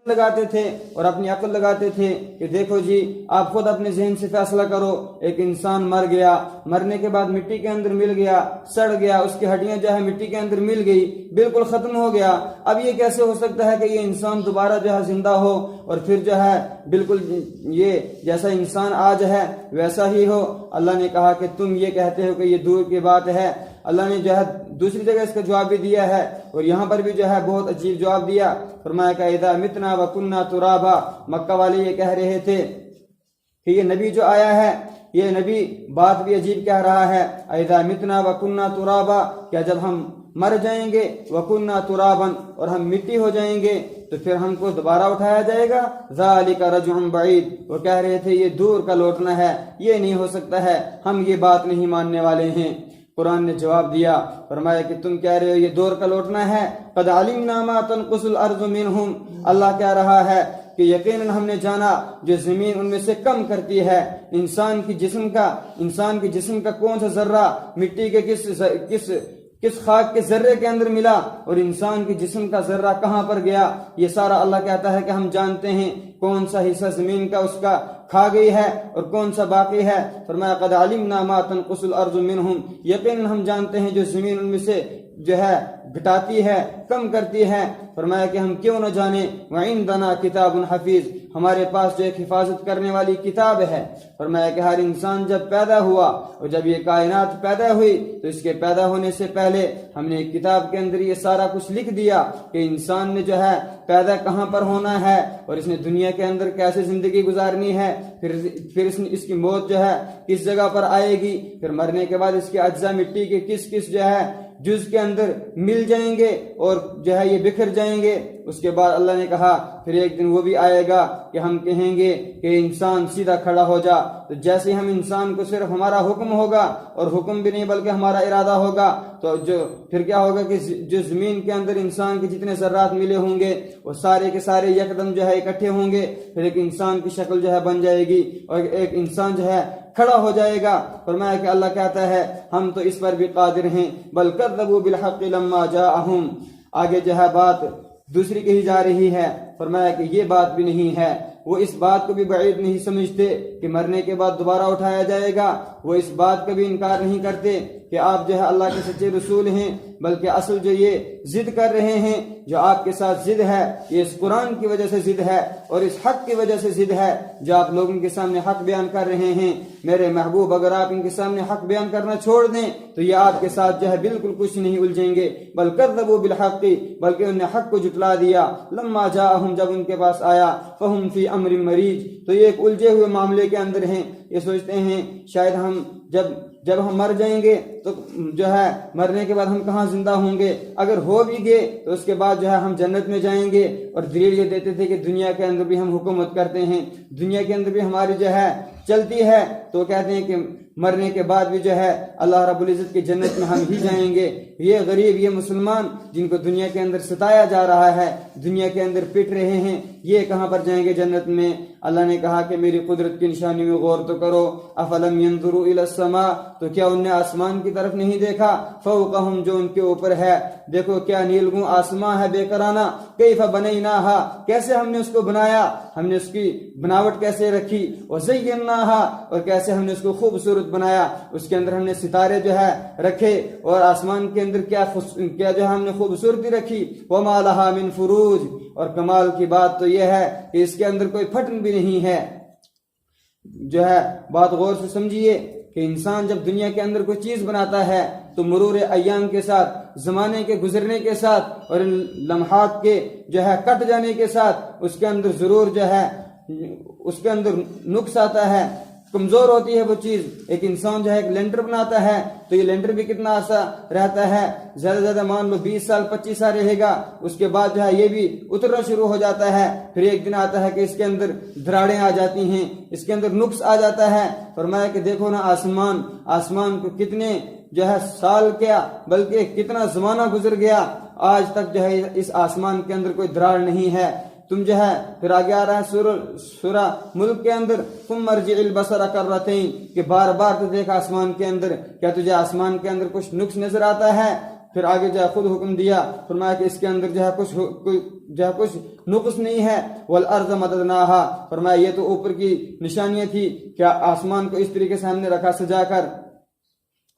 لگاتے تھے اور اپنی عقل لگاتے تھے کہ دیکھو جی آپ خود اپنے ذہن سے فیصلہ کرو، ایک انسان مر گیا، مرنے کے بعد مٹی کے اندر مل گیا، سڑ گیا، اس کی ہڈیاں جو ہے مٹی کے اندر مل گئی، بالکل ختم ہو گیا، اب یہ کیسے ہو سکتا ہے کہ یہ انسان دوبارہ جو ہے زندہ ہو اور پھر جو ہے بالکل یہ جیسا انسان آج ہے ویسا ہی ہو؟ اللہ نے کہا کہ تم یہ کہتے ہو کہ یہ دور کی بات ہے۔ اللہ نے جو ہے دوسری جگہ اس کا جواب بھی دیا ہے اور یہاں پر بھی جو ہے بہت عجیب جواب دیا، فرمایا کہ اذا متنا وکنا ترابا، مکہ والے یہ کہہ رہے تھے کہ یہ نبی جو آیا ہے یہ نبی بات بھی عجیب کہہ رہا ہے، اذا متنا وکنا ترابا، کیا جب ہم مر جائیں گے وکنا ترابا اور ہم مٹی ہو جائیں گے تو پھر ہم کو دوبارہ اٹھایا جائے گا؟ ذالک رجع بعید، وہ کہہ رہے تھے یہ دور کا لوٹنا ہے، یہ نہیں ہو سکتا ہے، ہم یہ بات نہیں ماننے والے ہیں۔ قرآن نے جواب دیا، فرمایا کہ تم کہہ رہے ہو یہ دور کا لوٹنا ہے، قد علمنا ما تنقص الارض منہم، اللہ کہہ رہا ہے کہ یقیناً ہم نے جانا جو زمین ان میں سے کم کرتی ہے۔ انسان کی جسم کا کون سا ذرہ مٹی کے کس خاک کے ذرے کے اندر ملا اور انسان کی جسم کا ذرہ کہاں پر گیا، یہ سارا اللہ کہتا ہے کہ ہم جانتے ہیں، کون سا حصہ زمین کا اس کا کھا گئی ہے اور کون سا باقی ہے۔ فرمایا قد علمنا ما تنقص الارض منہم، یقیناً ہم جانتے ہیں جو زمین ان میں سے جو ہے گھٹاتی ہے، کم کرتی ہے۔ فرمایا کہ ہم کیوں نہ جانے، وعندنا کتاب حفیظ، ہمارے پاس جو ایک حفاظت کرنے والی کتاب ہے۔ فرمایا کہ ہر انسان جب پیدا ہوا اور جب یہ کائنات پیدا ہوئی تو اس کے پیدا ہونے سے پہلے ہم نے ایک کتاب کے اندر یہ سارا کچھ لکھ دیا کہ انسان نے جو ہے پیدا کہاں پر ہونا ہے اور اس نے دنیا کے اندر کیسے زندگی گزارنی ہے، پھر اس کی موت جو ہے کس جگہ پر آئے گی، پھر مرنے کے بعد اس کے اجزاء مٹی کے کس جو ہے جز کے اندر مل جائیں گے اور جو ہے یہ بکھر جائیں گے۔ اس کے بعد اللہ نے کہا پھر ایک دن وہ بھی آئے گا کہ ہم کہیں گے کہ انسان سیدھا کھڑا ہو جا، تو جیسے ہم انسان کو صرف ہمارا حکم ہوگا اور حکم بھی نہیں بلکہ ہمارا ارادہ ہوگا تو پھر کیا ہوگا کہ جو زمین کے اندر انسان کے جتنے ذرات ملے ہوں گے وہ سارے کے سارے یکدم جو ہے اکٹھے ہوں گے، پھر ایک انسان کی شکل جو ہے بن جائے گی اور ایک انسان جو ہے کھڑا ہو جائے گا۔ فرمایا کہ اللہ کہتا ہے ہم تو اس پر بھی قادر ہیں، بل کذبوا بالحق لما جاءہم، آگے جو ہے بات دوسری کہی جا رہی ہے۔ فرمایا کہ یہ بات بھی نہیں ہے، وہ اس بات کو بھی بعید نہیں سمجھتے کہ مرنے کے بعد دوبارہ اٹھایا جائے گا، وہ اس بات کا بھی انکار نہیں کرتے کہ آپ جو ہے اللہ کے سچے رسول ہیں، بلکہ اصل جو یہ ضد کر رہے ہیں، جو آپ کے ساتھ ضد ہے، یہ اس قرآن کی وجہ سے ضد ہے اور اس حق کی وجہ سے ضد ہے جو آپ لوگوں کے سامنے حق بیان کر رہے ہیں۔ میرے محبوب اگر آپ ان کے سامنے حق بیان کرنا چھوڑ دیں تو یہ آپ کے ساتھ جو ہے بالکل کچھ نہیں الجھیں گے، بل کذبوا بالحق، بلکہ انہوں نے حق کو جھٹلا دیا، لما جاءہم، جب ان کے پاس آیا، فہم فی امر مریج، تو یہ ایک الجھے ہوئے معاملے کے اندر ہیں، یہ سوچتے ہیں شاید ہم جب ہم مر جائیں گے تو جو ہے مرنے کے بعد ہم کہاں زندہ ہوں گے، اگر ہو بھی گئے تو اس کے بعد جو ہے ہم جنت میں جائیں گے۔ اور دلیل یہ دیتے تھے کہ دنیا کے اندر بھی ہم حکومت کرتے ہیں، دنیا کے اندر بھی ہماری جو ہے چلتی ہے، تو کہتے ہیں کہ مرنے کے بعد بھی جو ہے اللہ رب العزت کی جنت میں ہم ہی جائیں گے۔ یہ غریب، یہ مسلمان جن کو دنیا کے اندر ستایا جا رہا ہے، دنیا کے اندر پٹ رہے ہیں، یہ کہاں پر جائیں گے جنت میں؟ اللہ نے کہا کہ میری قدرت کی نشانی میں غور تو کرو، افلم ينظروا الى السماء، تو کیا انہوں نے آسمان کی طرف نہیں دیکھا، فوقہم، جو ان کے اوپر ہے، دیکھو کیا نیلگوں آسمان ہے بے کرانہ، کیف بنیناہا، کیسے ہم نے اس کو بنایا، ہم نے اس کی بناوٹ کیسے رکھی، وزیناہا، اور کیسے ہم نے اس کو خوبصورت بنایا، اس کے اندر ہم نے ستارے جو ہے رکھے اور آسمان کے اندر کیا جو ہے ہم نے خوبصورتی رکھی، وما لہا من فروج، اور کمال کی بات تو یہ ہے کہ اس کے اندر کوئی پھٹن بھی نہیں ہے۔ جو ہے بات غور سے سمجھیے کہ انسان جب دنیا کے اندر کوئی چیز بناتا ہے تو مرور ایام کے ساتھ، زمانے کے گزرنے کے ساتھ اور ان لمحات کے جو ہے کٹ جانے کے ساتھ اس کے اندر ضرور جو ہے اس کے اندر نقص آتا ہے، کمزور ہوتی ہے وہ چیز۔ ایک انسان جو ہے ایک لینٹر بناتا ہے تو یہ لینٹر بھی کتنا عرصہ رہتا ہے، زیادہ زیادہ مان لو 20 سال 25 سال رہے گا، اس کے بعد جو ہے یہ بھی اترنا شروع ہو جاتا ہے، پھر ایک دن آتا ہے کہ اس کے اندر دراڑیں آ جاتی ہیں، اس کے اندر نقص آ جاتا ہے۔ فرمایا کہ دیکھو نا آسمان کو کتنے جو ہے سال کیا بلکہ کتنا زمانہ گزر گیا، آج تک جو ہے اس آسمان کے اندر کوئی دراڑ نہیں ہے۔ تم جو ہے پھر آگے آ رہا ہے سورہ ملک کے اندر، ثم ارجع البصر کرتین، کہ بار بار تو دیکھ آسمان کے اندر، کیا تجھے آسمان کے اندر کچھ نقص نظر آتا ہے؟ پھر آگے جو ہے خود حکم دیا، فرمایا کہ اس کے اندر جو ہے کچھ نقص نہیں ہے۔ والارض مددناہا، فرمایا یہ تو اوپر کی نشانیاں تھی، کیا آسمان کو اس طریقے سے ہم نے رکھا سجا کر،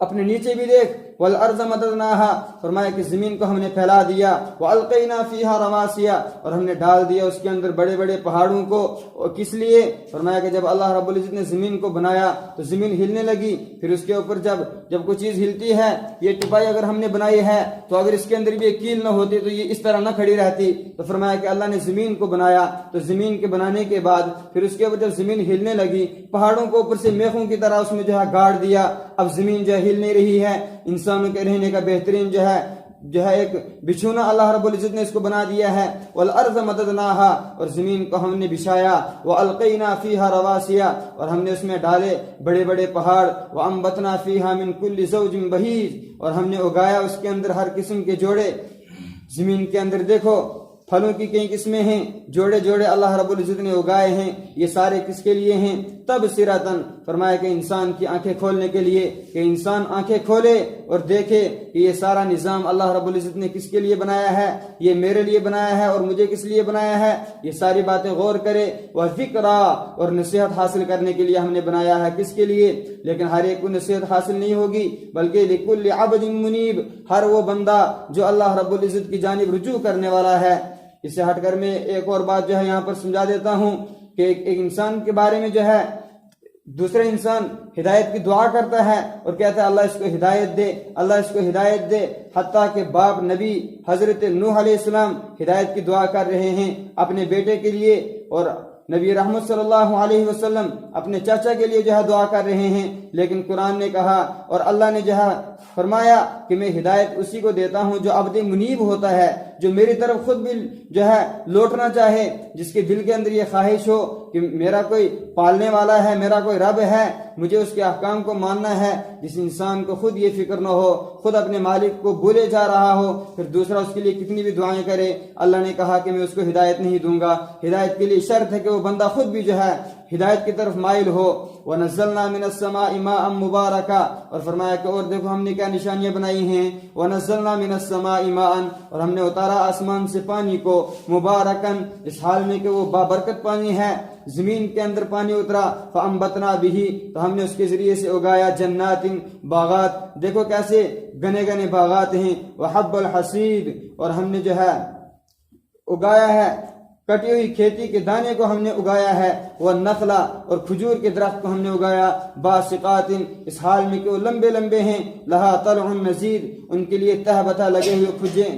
اپنے نیچے بھی دیکھ۔ والارض مددناہا، فرمایا کہ زمین کو ہم نے پھیلا دیا۔ والقینا فیہا رواسیا، اور ہم نے ڈال دیا اس کے اندر بڑے بڑے پہاڑوں کو، اور کس لیے؟ فرمایا کہ جب اللہ رب العزت نے زمین کو بنایا تو زمین ہلنے لگی، پھر اس کے اوپر جب کوئی چیز ہلتی ہے، یہ ٹپائی اگر ہم نے بنائی ہے تو اگر اس کے اندر بھی ایک کیل نہ ہوتی تو یہ اس طرح نہ کھڑی رہتی۔ تو فرمایا کہ اللہ نے زمین کو بنایا، تو زمین کے بنانے کے بعد پھر اس کے اوپر جب زمین ہلنے لگی، پہاڑوں کو اوپر سے میخوں کی طرح اس میں جو ہے گاڑ دیا، اب زمین جو ہے ہل نہیں رہی ہے۔ انسانوں کے رہنے کا بہترین جو ہے ایک بچھونا اللہ رب العزت نے اس کو بنا دیا ہے۔ والارض مددناہا، اور زمین کو ہم نے بچھایا۔ والقینا فیہا رواسیا، اور ہم نے اس میں ڈالے بڑے بڑے پہاڑ۔ وانبتنا فیہا من کل زوج بہیج، اور ہم نے اگایا اس کے اندر ہر قسم کے جوڑے۔ زمین کے اندر دیکھو پھلوں کی کئی قسمیں ہیں، جوڑے جوڑے اللہ رب العزت نے اگائے ہیں، یہ سارے کس کے لیے ہیں؟ تبصرۃ، فرمایا کہ انسان کی آنکھیں کھولنے کے لیے، کہ انسان آنکھیں کھولے اور دیکھے کہ یہ سارا نظام اللہ رب العزت نے کس کے لیے بنایا ہے، یہ میرے لیے بنایا ہے اور مجھے کس لیے بنایا ہے، یہ ساری باتیں غور کرے۔ وذکرا، اور نصیحت حاصل کرنے کے لیے ہم نے بنایا ہے، کس کے لیے؟ لیکن ہر ایک کو نصیحت حاصل نہیں ہوگی، بلکہ لکل عبد منیب، ہر وہ بندہ جو اللہ رب العزت کی جانب رجوع کرنے والا ہے۔ اس سے ہٹ کر میں ایک اور بات جو ہے یہاں پر سمجھا دیتا ہوں کہ ایک انسان کے بارے میں جو ہے دوسرے انسان ہدایت کی دعا کرتا ہے اور کہتا ہے اللہ اس کو ہدایت دے، اللہ اس کو ہدایت دے، حتیٰ کہ باپ نبی حضرت نوح علیہ السلام ہدایت کی دعا کر رہے ہیں اپنے بیٹے کے لیے، اور نبی رحمت صلی اللہ علیہ وسلم اپنے چاچا کے لیے جو ہے دعا کر رہے ہیں۔ لیکن قرآن نے کہا اور اللہ نے جو ہے فرمایا کہ میں ہدایت اسی کو دیتا ہوں جو عبد منیب ہوتا ہے، جو میری طرف خود بھی جو ہے لوٹنا چاہے، جس کے دل کے اندر یہ خواہش ہو کہ میرا کوئی پالنے والا ہے، میرا کوئی رب ہے، مجھے اس کے احکام کو ماننا ہے۔ جس انسان کو خود یہ فکر نہ ہو، خود اپنے مالک کو بھولے جا رہا ہو، پھر دوسرا اس کے لیے کتنی بھی دعائیں کرے، اللہ نے کہا کہ میں اس کو ہدایت نہیں دوں گا۔ ہدایت کے لیے شرط ہے کہ وہ بندہ خود بھی جو ہے ہدایت کی طرف مائل ہو۔ وَنَزَّلْنَا مِنَ السَّمَاءِ مَاءً مُبَارَكًا، اور فرمایا کہ اور دیکھو ہم نے کیا نشانیاں بنائی ہیں۔ وَنَزَّلْنَا مِنَ السَّمَاءِ مَاءً، اور ہم نے اتارا آسمان سے پانی کو، مبارکن، اس حال میں کہ وہ بابرکت پانی ہے، زمین کے اندر پانی اترا۔ فَأَنبَتْنَا بِهِ، تو ہم نے اس کے ذریعے سے اگایا جنات، باغات، دیکھو کیسے گنے گنے باغات ہیں۔ وَحَبَّ الْحَصِيدِ، اور ہم نے جو ہے اگایا ہے کٹی ہوئی کھیتی کے دانے کو ہم نے اگایا ہے۔ والنخل، اور کھجور کے درخت کو ہم نے اگایا، باسقات، اس حال میں کہ وہ لمبے لمبے ہیں، لہا طلع نضید، ان کے لیے تہ بتہ لگے ہوئے کھجے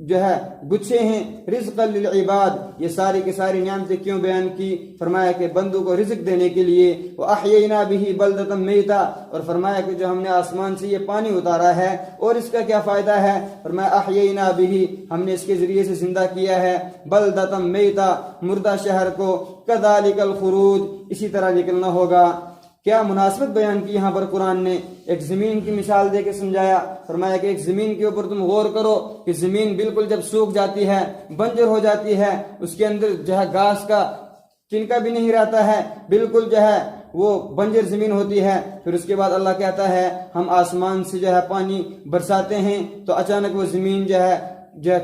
جو ہے گچھے ہیں، رزقا للعباد، یہ ساری کی ساری نعمتیں کیوں بیان کی؟ فرمایا کہ بندوں کو رزق دینے کے لیے۔ وَأَحْيَيْنَا بِهِ بَلْدَةً مَيْتًا، اور فرمایا کہ جو ہم نے آسمان سے یہ پانی اتارا ہے اور اس کا کیا فائدہ ہے؟ فرمایا أَحْيَيْنَا بِهِ، ہم نے اس کے ذریعے سے زندہ کیا ہے، بَلْدَةً مَيْتًا، مردہ شہر کو، كَذَلِكَ الْخُرُوجِ، اسی طرح نکلنا ہوگا۔ کیا مناسبت بیان کی یہاں پر قرآن نے، ایک زمین کی مثال دے کے سمجھایا۔ فرمایا کہ ایک زمین کے اوپر تم غور کرو کہ زمین بالکل جب سوکھ جاتی ہے، بنجر ہو جاتی ہے، اس کے اندر جو ہے گھاس کا تنکا بھی نہیں رہتا ہے، بالکل جو ہے وہ بنجر زمین ہوتی ہے۔ پھر اس کے بعد اللہ کہتا ہے ہم آسمان سے جو ہے پانی برساتے ہیں تو اچانک وہ زمین جو ہے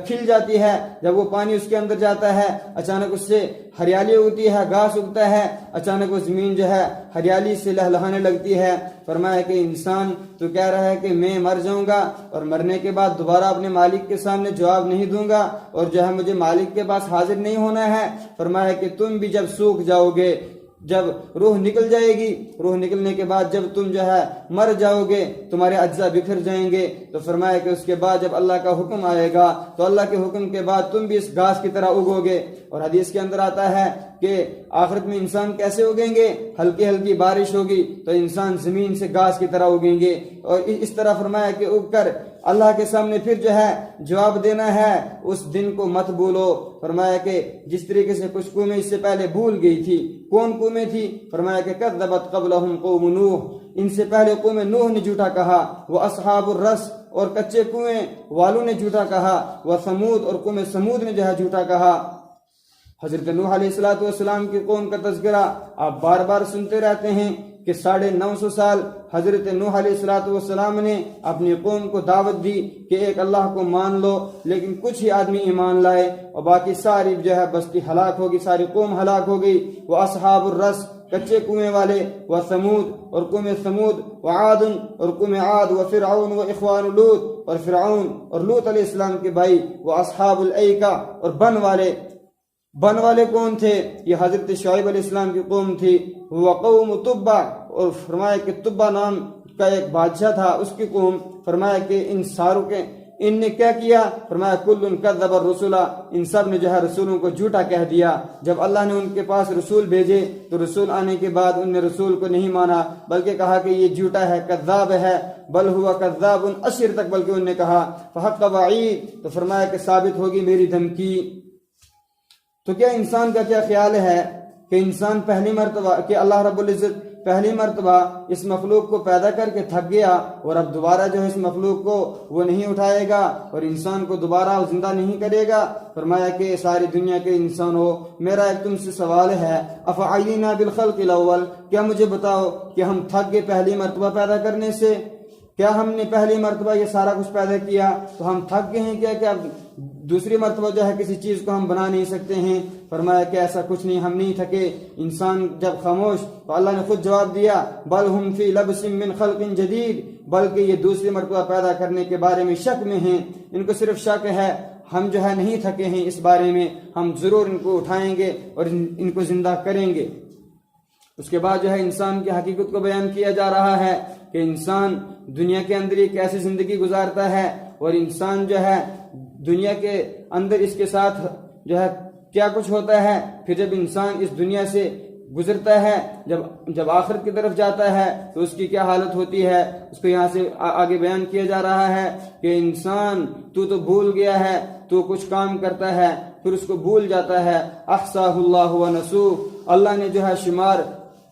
کھل جاتی ہے، جب وہ پانی اس کے اندر جاتا ہے اچانک اس سے ہریالی اگتی ہے، گھاس اگتا ہے، اچانک وہ زمین جو ہے ہریالی سے لہلہانے لگتی ہے۔ فرمایا کہ انسان تو کہہ رہا ہے کہ میں مر جاؤں گا اور مرنے کے بعد دوبارہ اپنے مالک کے سامنے جواب نہیں دوں گا اور جو ہے مجھے مالک کے پاس حاضر نہیں ہونا ہے۔ فرمایا کہ تم بھی جب سوکھ جاؤ گے، جب روح نکل جائے گی، روح نکلنے کے بعد جب تم جو ہے مر جاؤ گے، تمہارے اجزاء بکھر جائیں گے، تو فرمایا کہ اس کے بعد جب اللہ کا حکم آئے گا تو اللہ کے حکم کے بعد تم بھی اس گھاس کی طرح اگو گے۔ اور حدیث کے اندر آتا ہے کہ آخرت میں انسان کیسے اگیں گے؟ ہلکی ہلکی بارش ہوگی تو انسان زمین سے گھاس کی طرح اگیں گے، اور اس طرح فرمایا کہ اگ کر اللہ کے سامنے پھر جو ہے جواب دینا ہے، اس دن کو مت بھولو۔ فرمایا کہ جس طریقے سے کچھ قومیں اس سے پہلے بھول گئی تھی، کون قومیں تھی؟ فرمایا کہ کذبت قبلہم قوم نوح، ان سے پہلے قوم نوح نے جھوٹا کہا، وہ اصحاب الرس، اور کچے کنویں والوں نے جھوٹا کہا، وہ ثمود، اور قوم ثمود نے جو ہے جھوٹا کہا۔ حضرت نوح علیہ السلام کی قوم کا تذکرہ آپ بار بار سنتے رہتے ہیں کہ 950 سال حضرت نوح علیہ السلام نے اپنی قوم کو دعوت دی کہ ایک اللہ کو مان لو، لیکن کچھ ہی آدمی ایمان لائے اور باقی ساری بستی ہلاک ہوگی، ساری قوم ہلاک ہو گئی۔ وہ اصحاب الرس کچے کنویں والے، وہ ثمود اور قوم ثمود، و عاد اور قوم عاد، و فرعون و اخوان لوط اور فرعون اور لوط علیہ السلام کے بھائی، وہ اصحاب الایکہ اور بن والے کون تھے؟ یہ حضرت شعیب علیہ السلام کی قوم تھی۔ وہ قوم تبع، اور فرمایا کہ تبع نام کا ایک بادشاہ تھا، اس کی قوم۔ فرمایا کہ ان نے کیا کیا؟ فرمایا کل کذب الرسل، ان سب نے رسولوں کو جھوٹا کہہ دیا۔ جب اللہ نے ان کے پاس رسول بھیجے تو رسول آنے کے بعد ان نے رسول کو نہیں مانا، بلکہ کہا کہ یہ جھوٹا ہے، کذاب ہے، بل ہوا کذاب اشر تک بلکہ انہوں نے کہا۔ فحق وعید، تو فرمایا کہ ثابت ہوگی میری دھمکی۔ تو کیا انسان کا کیا خیال ہے کہ انسان پہلی مرتبہ کہ اللہ رب العزت پہلی مرتبہ اس مخلوق کو پیدا کر کے تھک گیا اور اب دوبارہ اس مخلوق کو وہ نہیں اٹھائے گا اور انسان کو دوبارہ زندہ نہیں کرے گا؟ فرمایا کہ ساری دنیا کے انسان ہو، میرا ایک تم سے سوال ہے، افعینا بالخلق الاول، کیا مجھے بتاؤ کہ ہم تھک گئے پہلی مرتبہ پیدا کرنے سے؟ کیا ہم نے پہلی مرتبہ یہ سارا کچھ پیدا کیا تو ہم تھک گئے ہیں کیا دوسری مرتبہ کسی چیز کو ہم بنا نہیں سکتے ہیں؟ فرمایا کہ ایسا کچھ نہیں، ہم نہیں تھکے۔ انسان جب خاموش تو اللہ نے خود جواب دیا، بل ہم فی لبس من خلق جدید، بلکہ یہ دوسری مرتبہ پیدا کرنے کے بارے میں شک میں ہیں، ان کو صرف شک ہے، ہم نہیں تھکے ہیں اس بارے میں، ہم ضرور ان کو اٹھائیں گے اور ان کو زندہ کریں گے۔ اس کے بعد انسان کی حقیقت کو بیان کیا جا رہا ہے کہ انسان دنیا کے اندر ایک ایسی زندگی گزارتا ہے اور انسان دنیا کے اندر اس کے ساتھ کیا کچھ ہوتا ہے۔ پھر جب انسان اس دنیا سے گزرتا ہے، جب آخرت کی طرف جاتا ہے تو اس کی کیا حالت ہوتی ہے، اس کو یہاں سے آگے بیان کیا جا رہا ہے کہ انسان تو بھول گیا ہے، تو کچھ کام کرتا ہے پھر اس کو بھول جاتا ہے۔ احصاہ اللہ ونسوہ، اللہ نے شمار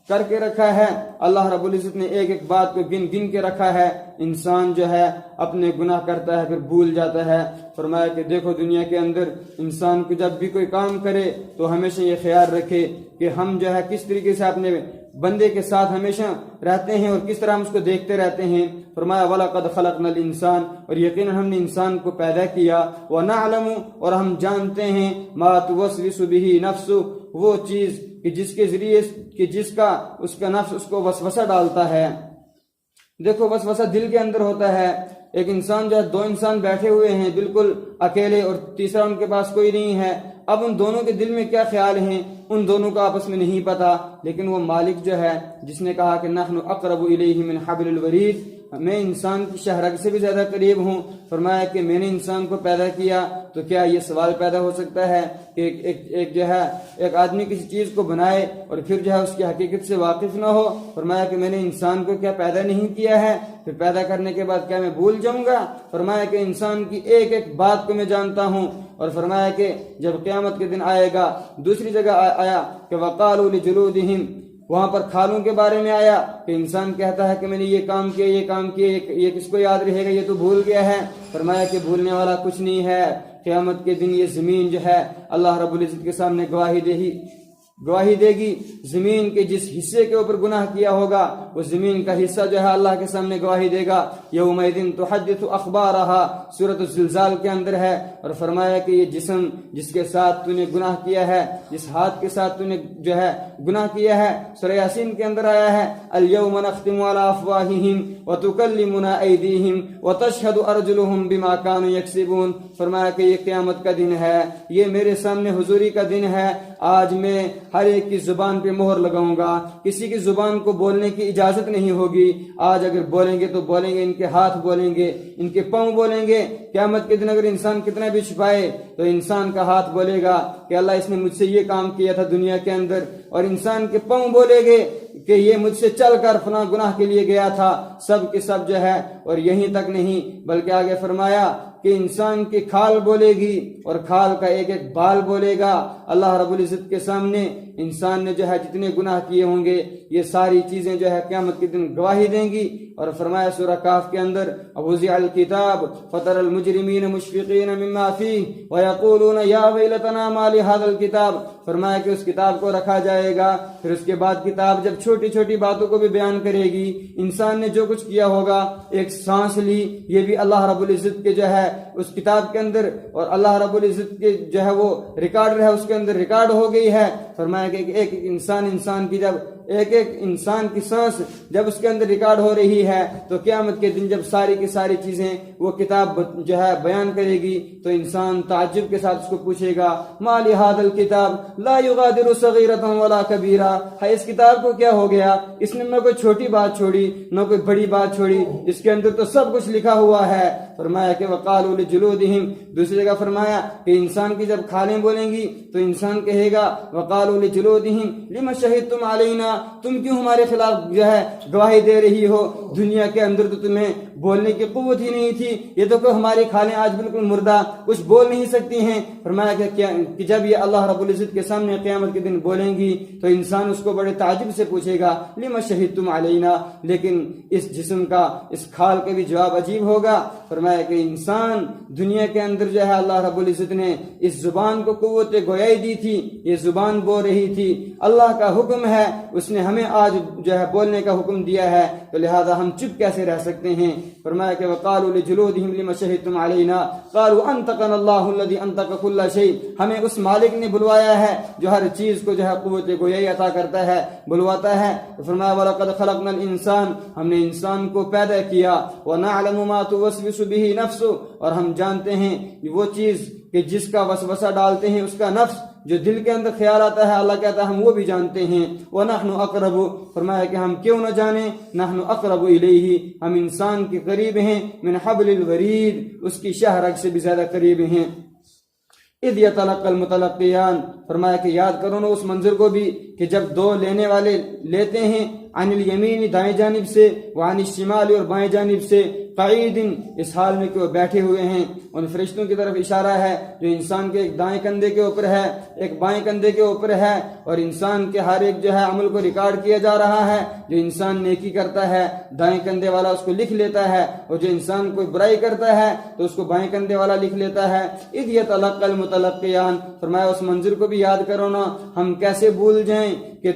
کر کے رکھا ہے، اللہ رب العزت نے ایک ایک بات کو گن کے رکھا ہے۔ انسان اپنے گناہ کرتا ہے پھر بھول جاتا ہے۔ فرمایا کہ دیکھو دنیا کے اندر انسان کو جب بھی کوئی کام کرے تو ہمیشہ یہ خیال رکھے کہ ہم کس طریقے سے اپنے بندے کے ساتھ ہمیشہ رہتے ہیں اور کس طرح ہم اس کو دیکھتے رہتے ہیں۔ فرمایا وَلَقَدْ خَلَقْنَا الْإِنسَانَ، اور یقیناً ہم نے انسان کو پیدا کیا، وَنَعْلَمُ، اور ہم جانتے ہیں، مَا تُوَسْوِسُ بِهِ نَفْسُهُ، وہ چیز کہ جس کے ذریعے کہ جس کا اس کا نفس اس کو وسوسہ ڈالتا ہے۔ دیکھو وسوسہ دل کے اندر ہوتا ہے۔ ایک انسان دو انسان بیٹھے ہوئے ہیں بالکل اکیلے اور تیسرا ان کے پاس کوئی نہیں ہے، اب ان دونوں کے دل میں کیا خیال ہیں ان دونوں کا آپس میں نہیں پتا، لیکن وہ مالک جس نے کہا کہ نحن اقرب الیہ من حبل الورید، میں انسان کی شہرگ سے بھی زیادہ قریب ہوں۔ فرمایا کہ میں نے انسان کو پیدا کیا، تو کیا یہ سوال پیدا ہو سکتا ہے کہ ایک آدمی کسی چیز کو بنائے اور پھر اس کی حقیقت سے واقف نہ ہو؟ فرمایا کہ میں نے انسان کو کیا پیدا نہیں کیا ہے، پھر پیدا کرنے کے بعد کیا میں بھول جاؤں گا؟ فرمایا کہ انسان کی ایک ایک بات کو میں جانتا ہوں۔ اور فرمایا کہ جب قیامت کے دن آئے گا، دوسری جگہ آیا کہ وقالوا لجلودہم، وہاں پر کھالوں کے بارے میں آیا کہ انسان کہتا ہے کہ میں نے یہ کام کیا، یہ کس کو یاد رہے گا، یہ تو بھول گیا ہے۔ فرمایا کہ بھولنے والا کچھ نہیں ہے، قیامت کے دن یہ زمین اللہ رب العزت کے سامنے گواہی دے گی۔ زمین کے جس حصے کے اوپر گناہ کیا ہوگا وہ زمین کا حصہ اللہ کے سامنے گواہی دے گا۔ یومئذ تحدث اخبارہا، سورۃ الزلزال کے اندر ہے۔ اور فرمایا کہ یہ جسم جس کے ساتھ تو نے گناہ کیا ہے، جس ہاتھ کے ساتھ تو نے گناہ کیا ہے، سورہ یاسین کے اندر آیا ہے الیوم نختم علی افواہہم وتکلمنا ایدیہم وتشہد ارجلہم بما کانوا یکسبون۔ فرمایا کہ یہ قیامت کا دن ہے، یہ میرے سامنے حضوری کا دن ہے، آج میں ہر ایک کی زبان پہ مہر لگاؤں گا، کسی کی زبان کو بولنے کی اجازت نہیں ہوگی۔ آج اگر بولیں گے تو بولیں گے، ان کے ہاتھ بولیں گے، ان کے پاؤں بولیں گے۔ قیامت کے دن اگر انسان کتنا بھی چھپائے تو انسان کا ہاتھ بولے گا کہ اللہ اس نے مجھ سے یہ کام کیا تھا دنیا کے اندر، اور انسان کے پاؤں بولے گے کہ یہ مجھ سے چل کر فلاں گناہ کے لیے گیا تھا۔ سب کے سب اور یہیں تک نہیں بلکہ آگے فرمایا کہ انسان کی کھال بولے گی اور کھال کا ایک ایک بال بولے گا اللہ رب العزت کے سامنے۔ انسان نے جتنے گناہ کیے ہوں گے یہ ساری چیزیں قیامت کے دن گواہی دیں گی۔ اور فرمایا سورہ کاف کے اندر ووضع الکتاب فترى المجرمین مشفقین مما فیہ ویقولون یا ویلتنا ما لهذا الکتاب، فرمایا کہ اس کتاب کو رکھا جائے گا. پھر اس کے بعد کتاب جب چھوٹی چھوٹی باتوں کو بھی بیان کرے گی, انسان نے جو کچھ کیا ہوگا, ایک سانس لی, یہ بھی اللہ رب العزت کے جو ہے اس کتاب کے اندر, اور اللہ رب العزت کے جو ہے وہ ریکارڈر ہے اس کے اندر ریکارڈ ہو گئی ہے. فرمایا کہ ایک انسان کی جب ایک انسان کی سانس جب اس کے اندر ریکارڈ ہو رہی ہے, تو قیامت کے دن جب ساری کی ساری چیزیں وہ کتاب جو ہے بیان کرے گی, تو انسان تعجب کے ساتھ اس کو پوچھے گا, ما لہذا الکتاب لا یغادر صغیرۃ ولا کبیرہ, ہے اس کتاب کو کیا ہو گیا, اس نے نہ کوئی چھوٹی بات چھوڑی نہ کوئی بڑی بات چھوڑی, اس کے اندر تو سب کچھ لکھا ہوا ہے. فرمایا کہ وقالوا لجلودہم, دوسری جگہ فرمایا کہ انسان کی جب کھالیں بولیں گی تو انسان کہے گا وقالوا لجلودہم لما شہدتم علینا, تم کیوں ہمارے خلاف جو ہے گواہی دے رہی ہو, دنیا کے اندر تو تمہیں بولنے کی قوت ہی نہیں تھی, یہ تو کہ ہماری کھالیں آج بالکل مردہ کچھ بول نہیں سکتی ہیں. فرمایا کہ جب یہ اللہ رب العزت کے سامنے قیامت کے دن بولیں گی تو انسان اس کو بڑے تعجب سے پوچھے گا لما شہدتم علینا, لیکن اس جسم کا اس کھال کا بھی جواب عجیب ہوگا. فرمایا کہ انسان دنیا کے اندر جو ہے اللہ رب العزت نے اس زبان کو قوت گویائی دی تھی, یہ زبان بول رہی تھی, اللہ کا حکم ہے, اس نے ہمیں آج جو ہے بولنے کا حکم دیا ہے, تو لہذا ہم چپ کیسے رہ سکتے ہیں. فرمایا کہ وقالوا لجلودہم لما شہدتم علینا قالوا انطقنا اللہ الذی انطق کل شیء, ہمیں اس مالک نے بلوایا ہے جو ہر چیز کو جو ہے قوت گویائی عطا کرتا ہے, بلواتا ہے. فرمایا ولقد خلقنا الانسان, ہم نے انسان کو پیدا کیا, ونعلم ما توسوس به نفسه, اور ہم جانتے ہیں وہ چیز کہ جس کا وسوسہ ڈالتے ہیں اس کا نفس, جو دل کے اندر خیال آتا ہے, اللہ کہتا ہے ہم وہ بھی جانتے ہیں. وَنَحْنُ أَقْرَبُ, فرمایا کہ ہم کیوں نہ جانیں, نَحْنُ أَقْرَبُ إِلَيْهِ, ہم انسان کے قریب ہیں, مِنْ حَبْلِ الْوَرِيدِ, اس کی شاہ رگ سے بھی زیادہ قریب ہیں. اِذْ يَتَلَقَّى الْمُتَلَقِّيَانِ, فرمایا کہ یاد کرو نا اس منظر کو بھی کہ جب دو لینے والے لیتے ہیں, عن الیمین دائیں جانب سے, وعن الشمال اور بائیں جانب سے, قعید اس حال میں کہ وہ بیٹھے ہوئے ہیں. ان فرشتوں کی طرف اشارہ ہے جو انسان کے ایک دائیں کندھے کے اوپر ہے, ایک بائیں کندھے کے اوپر ہے, اور انسان کے ہر ایک جو ہے عمل کو ریکارڈ کیا جا رہا ہے. جو انسان نیکی کرتا ہے دائیں کندھے والا اس کو لکھ لیتا ہے, اور جو انسان کوئی برائی کرتا ہے تو اس کو بائیں کندھے والا لکھ لیتا ہے. اذ یتلقى المتلقیان, فرمایا اس منظر کو بھی یاد کرو نا, ہم کیسے بھول جائیں کہ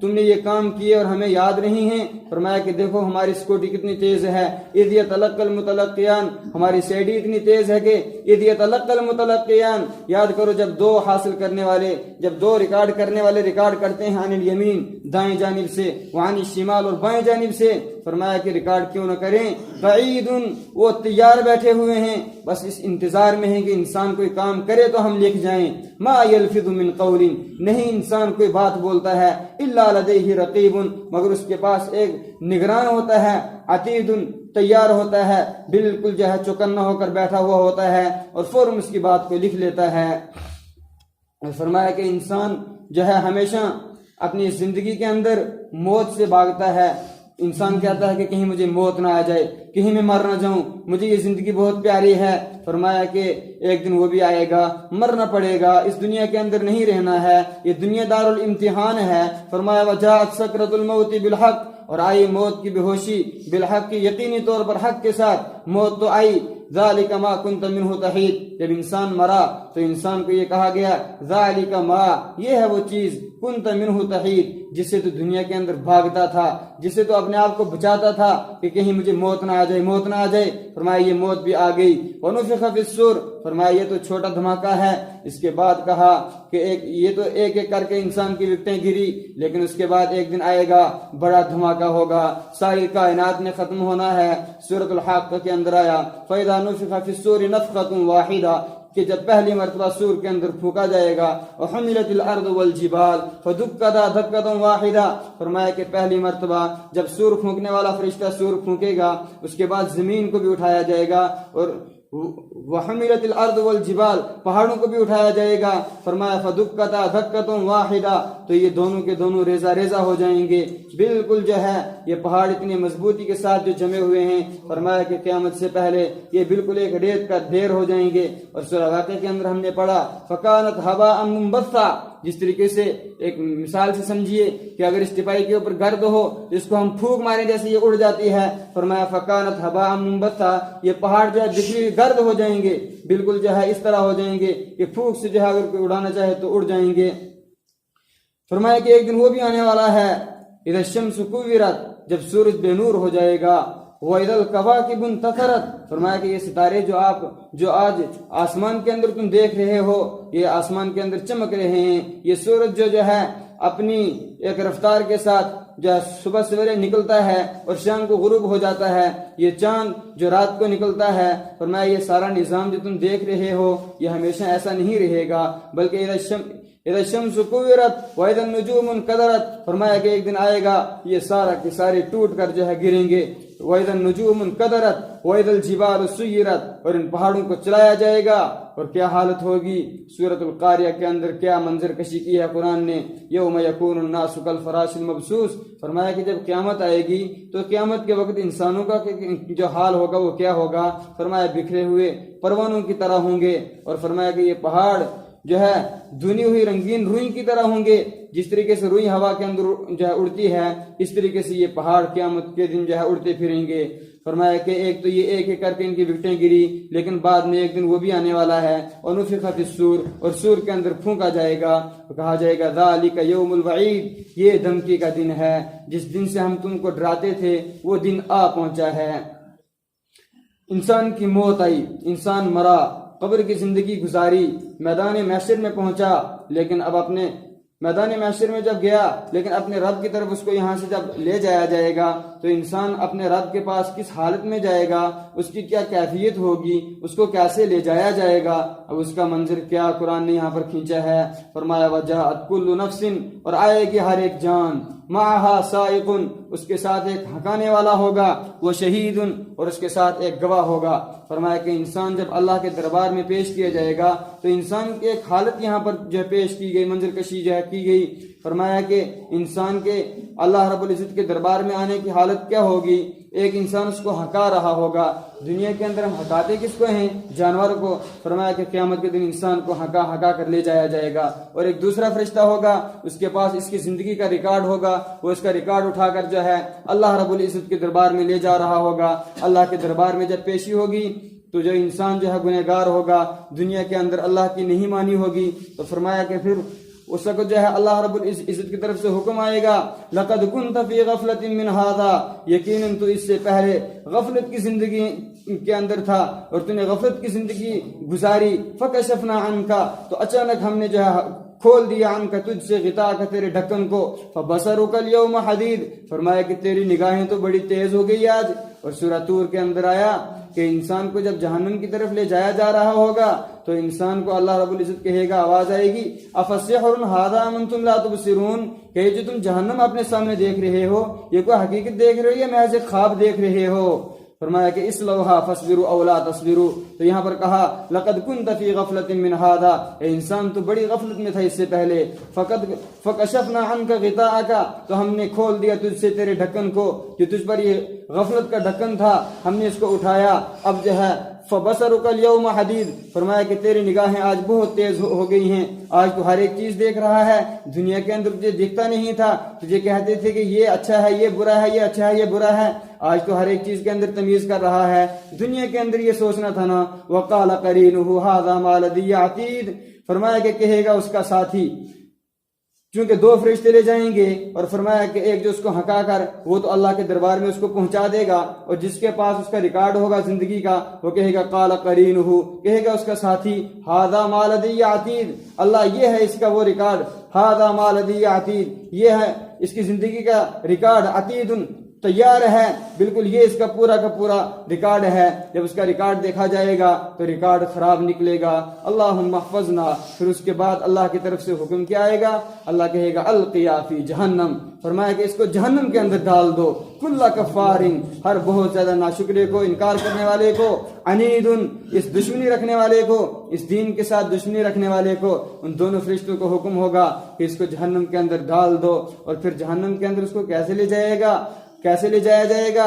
تم نے یہ کام کیے اور ہمیں یاد نہیں ہیں. فرمایا کہ دیکھو ہماری سکوٹی کتنی تیز ہے, اذ یتلقى المتلقیان, ہماری سیڑھی اتنی تیز ہے کہ اذ یتلقى المتلقیان, یاد کرو جب دو حاصل کرنے والے, جب دو ریکارڈ کرنے والے ریکارڈ کرتے ہیں عن الیمین دائیں جانب سے, وعن الشمال اور بائیں جانب سے, فرمایا کہ ریکارڈ کیوں نہ کریں, قعید وہ تیار بیٹھے ہوئے ہیں, بس اس انتظار میں ہیں کہ انسان کوئی کام کرے تو ہم لکھ جائیں. ما یلفظ من قول, نہیں انسان کوئی بات بولتا ہے, الا لدیہ رقیب, مگر اس کے پاس ایک نگران ہوتا ہے, عتید تیار ہوتا ہے, بالکل جو ہے چوکنا ہو کر بیٹھا ہوا ہوتا ہے, اور فوراً اس کی بات کو لکھ لیتا ہے. فرمایا کہ انسان جو ہے ہمیشہ اپنی زندگی کے اندر موت سے بھاگتا ہے. انسان کہتا ہے کہ کہیں مجھے موت نہ آ جائے, کہیں میں مر نہ جاؤں, مجھے یہ زندگی بہت پیاری ہے. فرمایا کہ ایک دن وہ بھی آئے گا, مرنا پڑے گا, اس دنیا کے اندر نہیں رہنا ہے, یہ دنیا دار الامتحان ہے. فرمایا وجاءت سکرۃ الموت بالحق, اور آئی موت کی بے ہوشی بالحق, کی یقینی طور پر حق کے ساتھ موت تو آئی. ذالک ما کنت منہ تحید, جب انسان مرا تو انسان کو یہ کہا گیا ذالک ما, یہ ہے وہ چیز, کنت منہ تحید, جس سے تو دنیا کے اندر بھاگتا تھا, جس سے تو اپنے آپ کو بچاتا تھا کہ کہیں مجھے موت نہ آ جائے, موت نہ آ جائے. فرمایا یہ موت بھی آ گئی. ونفخ فی الصور, فرمایا یہ تو چھوٹا دھماکہ ہے. اس کے بعد کہا کہ یہ تو ایک ایک کر کے انسان کی وکٹیں گری, لیکن اس کے بعد ایک دن آئے گا بڑا دھماکہ ہوگا, ساری کائنات نے ختم ہونا ہے. سورۃ الحاقہ کے اندر آیا فَإِذَا نُفِخَ فِي الصُّورِ نَفْخَةٌ وَاحِدَةٌ, کہ جب پہلی مرتبہ سور کے اندر پھونکا جائے گا, وَحُمِلَتِ الْأَرْضُ وَالْجِبَالُ فَدُكَّتَا دَكَّةً وَاحِدَةً, فرمایا کہ پہلی مرتبہ جب سور پھونکنے والا فرشتہ سور پھونکے گا, اس کے بعد زمین کو بھی اٹھایا جائے گا, اور وَحُمِلَتِ الْأَرْضُ وَالْجِبَالُ, پہاڑوں کو بھی اٹھایا جائے گا. فرمایا فَدُكَّتَا دَكَّةً وَاحِدَةً, تو یہ دونوں کے دونوں ریزہ ریزہ ہو جائیں گے. بالکل جو ہے یہ پہاڑ اتنی مضبوطی کے ساتھ جو جمے ہوئے ہیں, فرمایا کہ قیامت سے پہلے یہ بالکل ایک ریت کا ڈھیر ہو جائیں گے. اور سورہ واقعہ کے اندر ہم نے پڑھا فَكَانَتْ هَبَاءً مُنبَثًّا, جس طریقے سے ایک مثال سے سمجھیے کہ اگر اس ٹپائی کے اوپر گرد ہو تو اس کو ہم پھونک ماریں جیسے یہ اڑ جاتی ہے. فرمایا فکانت ہباء منبثا، یہ پہاڑ جو ہے بکھری گرد ہو جائیں گے، بالکل جو ہے اس طرح ہو جائیں گے کہ پھونک سے جو ہے اگر کوئی اڑانا چاہے تو اڑ جائیں گے. فرمایا کہ ایک دن وہ بھی آنے والا ہے اذا الشمس کوورت، جب سورج بے نور ہو جائے گا. وَإِذَا الْكَوَاكِبُ انتَثَرَتْ، فرمایا کہ یہ ستارے جو آج آسمان کے اندر تم دیکھ رہے ہو، یہ آسمان کے اندر چمک رہے ہیں. یہ سورج جو ہے اپنی ایک رفتار کے ساتھ جو صبح سویرے نکلتا ہے اور شام کو غروب ہو جاتا ہے. یہ چاند جو رات کو نکلتا ہے، فرمایا یہ سارا نظام جو تم دیکھ رہے ہو یہ ہمیشہ ایسا نہیں رہے گا، بلکہ اذا الشمس کوورت واذا النجوم انکدرت، فرمایا کہ ایک دن آئے گا یہ سارا کے سارے ٹوٹ کر جو ہے گریں گے. واذا النجوم انکدرت واذا الجبال سیرت، اور ان پہاڑوں کو چلایا جائے گا اور کیا حالت ہوگی. سورۃ القاریہ کے اندر کیا منظر کشی کی ہے قرآن نے. یوم یکون الناس کالفراش المبثوث، فرمایا کہ جب قیامت آئے گی تو قیامت کے وقت انسانوں کا جو حال ہوگا وہ کیا ہوگا. فرمایا بکھرے ہوئے پروانوں کی طرح ہوں گے، اور فرمایا کہ یہ پہاڑ جو ہے دھنی ہوئی رنگین روئی کی طرح ہوں گے. جس طریقے سے روئی ہوا کے اندر جو ہے اڑتی ہے، اس طریقے سے یہ پہاڑ قیامت کے دن جو ہے اڑتے پھریں گے. فرمایا کہ ایک تو یہ ایک ایک کر کے ان کی وکٹیں گری، لیکن بعد میں ایک دن وہ بھی آنے والا ہے. اور نفخ فی الصور، اور سور کے اندر پھونکا جائے گا، کہا جائے گا ذالک یوم الوعید، یہ دھمکی کا دن ہے. جس دن سے ہم تم کو ڈراتے تھے وہ دن آ پہنچا ہے. انسان کی موت آئی، انسان مرا، قبر کی زندگی گزاری، میدان محشر میں پہنچا، لیکن اب اپنے میدان محشر میں جب گیا، لیکن اپنے رب کی طرف اس کو یہاں سے جب لے جایا جائے گا تو انسان اپنے رب کے پاس کس حالت میں جائے گا، اس کی کیا کیفیت ہوگی، اس کو کیسے لے جایا جائے گا. اب اس کا منظر کیا قرآن نے یہاں پر کھینچا ہے. فرمایا وجاءت کل نفس، اور آئے گی ہر ایک جان، معہا سائق، اس کے ساتھ ایک ہنکانے والا ہوگا، وہ شہید، اور اس کے ساتھ ایک گواہ ہوگا. فرمایا کہ انسان جب اللہ کے دربار میں پیش کیا جائے گا تو انسان کی ایک حالت یہاں پر جو ہے پیش کی گئی، منظر کشی جو ہے کی گئی. فرمایا کہ انسان کے اللہ رب العزت کے دربار میں آنے کی حالت کیا ہوگی. ایک انسان اس کو ہکا رہا ہوگا. دنیا کے اندر ہم ہکاتے کس کو ہیں؟ جانور کو. فرمایا کہ قیامت کے دن انسان کو ہکا ہکا کر لے جایا جائے گا، اور ایک دوسرا فرشتہ ہوگا، اس کے پاس اس کی زندگی کا ریکارڈ ہوگا. وہ اس کا ریکارڈ اٹھا کر جو ہے اللہ رب العزت کے دربار میں لے جا رہا ہوگا. اللہ کے دربار میں جب پیشی ہوگی تو جو انسان جو ہے گنہگار ہوگا، دنیا کے اندر اللہ کی نہیں مانی ہوگی، تو فرمایا کہ پھر اس وقت جو ہے اللہ رب العزت کی طرف سے حکم آئے گا لقد كنت في غفلة من هذا، یقیناً تو اس سے پہلے غفلت کی زندگی کے اندر تھا اور تو نے غفلت کی زندگی گزاری. فکشفنا عنك، تو اچانک ہم نے جو ہے کھول دیا عنك تجھ سے غطا کا تیرے ڈھکن کو. فبصرك اليوم حدید، فرمایا کہ تیری نگاہیں تو بڑی تیز ہو گئی آج. اور سورہ طور کے اندر آیا کہ انسان کو جب جہنم کی طرف لے جایا جا رہا ہوگا تو انسان کو اللہ رب العزت کہے گا، آواز آئے گی افسحر ھذا ام انتم لا تبصرون، کہ جو تم جہنم اپنے سامنے دیکھ رہے ہو یہ کوئی حقیقت دیکھ رہے ہو یا محض ایک خواب دیکھ رہے ہو. فرمایا کہ اسلوھا فاصبروا او لا تصبروا، تو یہاں پر کہا لقد كنت في غفلة من هذا، اے انسان تو بڑی غفلت میں تھا اس سے پہلے. فکشفنا عنك غطاءك، تو ہم نے کھول دیا تجھ سے تیرے ڈھکن کو، جو تجھ پر یہ غفلت کا ڈھکن تھا ہم نے اس کو اٹھایا. اب جو ہے فبصرك اليوم حدید، فرمایا کہ تیری نگاہیں آج بہت تیز ہو گئی ہیں. آج تو ہر ایک چیز دیکھ رہا ہے. دنیا کے اندر تجھے دکھتا نہیں تھا، تجھے کہتے تھے کہ یہ اچھا ہے یہ برا ہے، یہ اچھا ہے یہ برا ہے. آج تو ہر ایک چیز کے اندر تمیز کر رہا ہے. دنیا کے اندر یہ سوچنا تھا نا. وقال قرینہ ھذا ما لدی عتید، فرمایا کہ کہے گا اس کا ساتھی، چونکہ دو فرشتے لے جائیں گے، اور فرمایا کہ ایک جو اس کو ہکا کر وہ تو اللہ کے دربار میں اس کو پہنچا دے گا، اور جس کے پاس اس کا ریکارڈ ہوگا زندگی کا وہ کہے گا قال قرینہ، کہے گا اس کا ساتھی ھذا ما لدی عتید، اللہ یہ ہے اس کا وہ ریکارڈ. ھذا ما لدی عتید، یہ ہے اس کی زندگی کا ریکارڈ. عتید تیار ہے، بالکل یہ اس کا پورا ریکارڈ ہے. جب اس کا ریکارڈ دیکھا جائے گا تو ریکارڈ خراب نکلے گا. اللہم احفظنا. پھر اس کے بعد اللہ کی طرف سے حکم کیا آئے گا؟ اللہ کہے گا القیا فی جہنم، فرمایا کہ اس کو جہنم کے اندر ڈال دو. کل کفار، ہر بہت زیادہ ناشکرے کو، انکار کرنے والے کو، عنید، اس دشمنی رکھنے والے کو، اس دین کے ساتھ دشمنی رکھنے والے کو، ان دونوں فرشتوں کو حکم ہوگا کہ اس کو جہنم کے اندر ڈال دو. اور پھر جہنم کے اندر اس کو کیسے لے جایا جائے گا؟